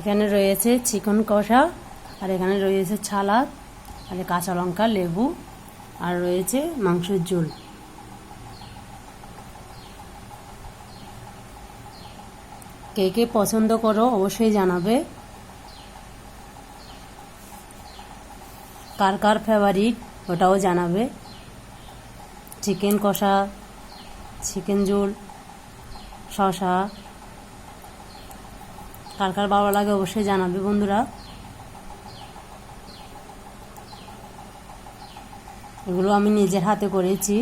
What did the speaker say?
এখানে রয়েছে চিকেন কষা, আর এখানে রয়েছে সালাদ, আর কাঁচা লঙ্কা, লেবু, আর রয়েছে মাংসের ঝোল। কে কে পছন্দ করো অবশ্যই জানাবে। কার কার ফেভারিট ওটাও জানাবে। চিকেন কষা, চিকেন ঝোল, শসা কার কার ভালো লাগে অবশ্যই জানাবে বন্ধুরা। এগুলো আমি নিজের হাতে করেছি।